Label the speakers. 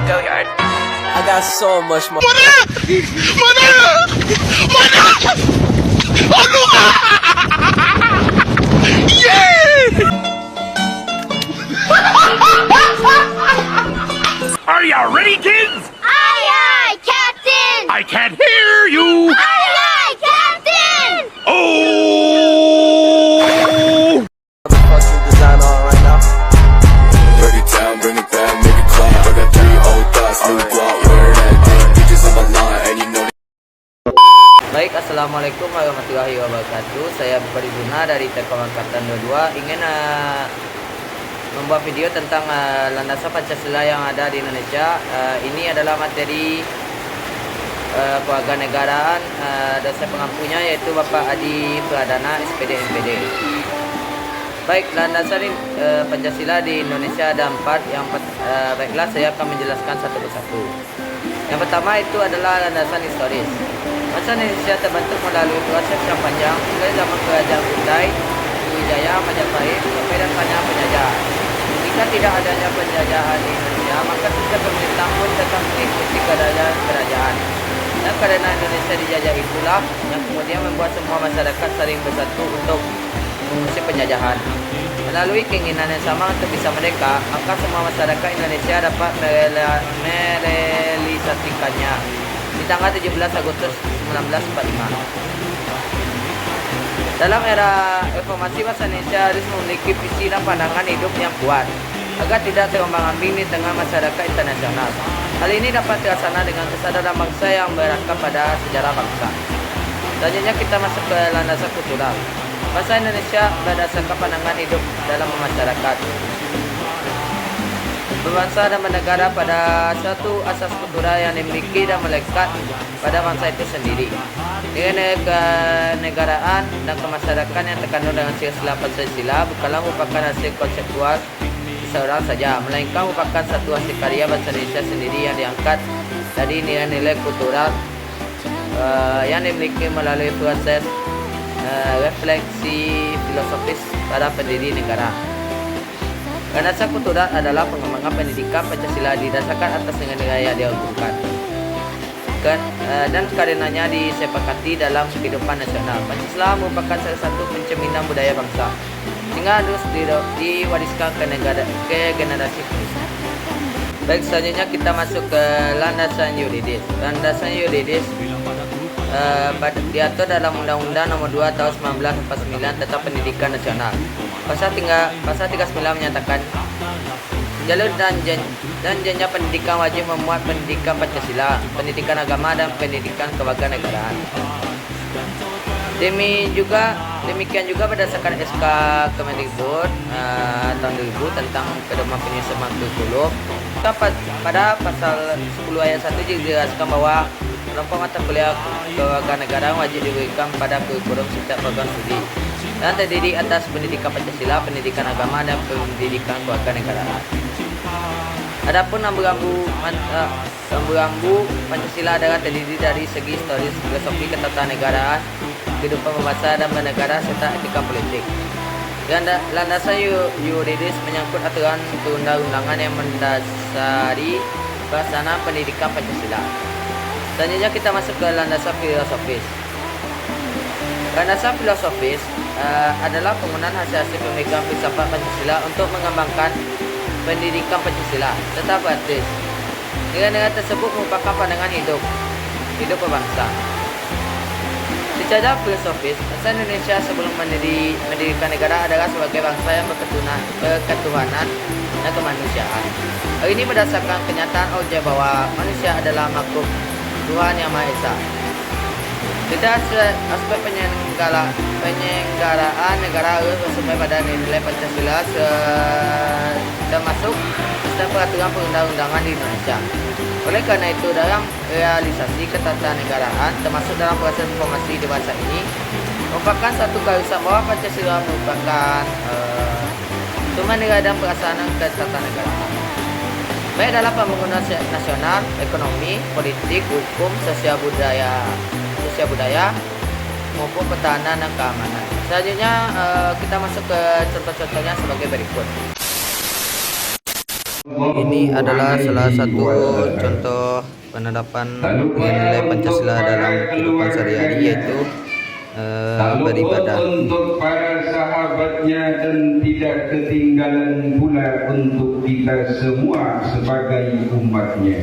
Speaker 1: go yard. I got so much more.
Speaker 2: Are ya ready, kids?
Speaker 3: Aye, aye, Captain!
Speaker 2: I can't hear you.
Speaker 3: Aye, aye, Captain!
Speaker 2: Oh!
Speaker 1: The fucking design on right now.
Speaker 4: Break it down, bring it back, make it clap. I got 3 old thoughts, new guap, where that thing. Bitches on my line, and you know.
Speaker 5: Baik, Assalamualaikum warahmatullahi wabarakatuh. Saya Bukari Buna dari Telkom Angkatan 22 ingin membuat video tentang landasan Pancasila yang ada di Indonesia. Ini adalah materi kewarganegaraan dosen pengampunya yaitu Bapak Adi Pradana, SPD MPD. Baik, landasan Pancasila di Indonesia ada 4. Baiklah, saya akan menjelaskan satu persatu. Yang pertama itu adalah landasan historis. Bangsa Indonesia terbentuk melalui proses yang panjang dari zaman Kerajaan Kutai, Wijaya, Majapahit sampai datangnya penjajah. Jika tidak adanya penjajahan di Indonesia, maka sistem pemerintah pun tetap mengikuti kerajaan. Dan karena Indonesia dijajah itulah yang kemudian membuat semua masyarakat saling bersatu untuk mengusir penjajahan. Melalui keinginan yang sama untuk bisa merdeka, maka semua masyarakat Indonesia dapat merealisasikannya di tanggal 17 Agustus 1945. Dalam era reformasi, bangsa Indonesia harus memiliki visi dan pandangan hidup yang kuat agar tidak terombang-ambing di tengah masyarakat internasional. Hal ini dapat terlaksana dengan kesadaran bangsa yang berangkat pada sejarah bangsa. Selanjutnya kita masuk ke landasan kultural. Bangsa Indonesia berdasarkan pandangan hidup dalam masyarakat, berbangsa dan bernegara pada suatu asas kultural yang dimiliki dan melekat pada bangsa itu sendiri. Dengan kenegaraan dan kemasyarakatan yang terkandung dengan silsilah Pancasila bukanlah merupakan hasil konseptual seorang saja, melainkan merupakan satu hasil karya bangsa Indonesia sendiri yang diangkat dari nilai-nilai kultural yang dimiliki melalui proses refleksi filosofis para pendiri negara. Landasan kultural adalah pengembangan pendidikan Pancasila didasarkan atas nilai yang diagunkan dan karenanya disepakati dalam kehidupan nasional. Pancasila merupakan salah satu pencerminan budaya bangsa, sehingga harus diwariskan ke generasi penerus. Baik, selanjutnya kita masuk ke landasan yuridis. Landasan yuridis diatur dalam Undang-Undang Nomor 2 Tahun 1949 tentang Pendidikan Nasional. Pasal 39 menyatakan jalur dan jenjang pendidikan wajib memuat pendidikan Pancasila, pendidikan agama, dan pendidikan kewarganegaraan. Demikian juga berdasarkan SK Kemendikbud tahun 2000 tentang pedoman penyusunan kurikulum. Pada pasal 10 ayat 1 dijelaskan bahwa kelompok mata kuliah kewarganegaraan wajib diberikan pada kurikulum setiap program studi dan terdiri atas pendidikan Pancasila, pendidikan agama, dan pendidikan kewarganegaraan. Adapun rambu-rambu Pancasila adalah terdiri dari segi historis, filosofi, ketatanegaraan, kehidupan berbangsa dan bernegara, serta etika politik. Landasan yuridis menyangkut aturan perundang-undangan yang mendasari pelaksanaan pendidikan Pancasila. Selanjutnya kita masuk ke landasan filosofis. Landasan filosofis adalah penggunaan hasil-hasil pemikiran filsafat Pancasila untuk mengembangkan pendidikan Pancasila serta praktis. Nilai-nilai tersebut merupakan pandangan hidup berbangsa. Secara filosofis, bangsa Indonesia sebelum mendirikan negara adalah sebagai bangsa yang berketuhanan dan kemanusiaan. Hal ini berdasarkan kenyataan objek bahwa manusia adalah makhluk Tuhan yang Maha Esa. Kita aspek penyelenggaraan negara harus bersumber pada nilai Pancasila termasuk sistem peraturan perundang-undangan di Indonesia. Oleh karena itu, dalam realisasi ketatanegaraan termasuk dalam proses reformasi di bangsa ini merupakan satu keharusan bahwa Pancasila merupakan sumber nilai dan pelaksanaan ketatanegaraan. Baik dalam pembangunan nasional, ekonomi, politik, hukum, sosial budaya maupun pertahanan dan keamanan. Selanjutnya kita masuk ke contoh-contohnya sebagai berikut. Ini adalah salah satu contoh penerapan nilai Pancasila dalam kehidupan sehari-hari, yaitu beribadah.
Speaker 6: Untuk para sahabatnya dan tidak ketinggalan pula untuk kita semua sebagai umatnya.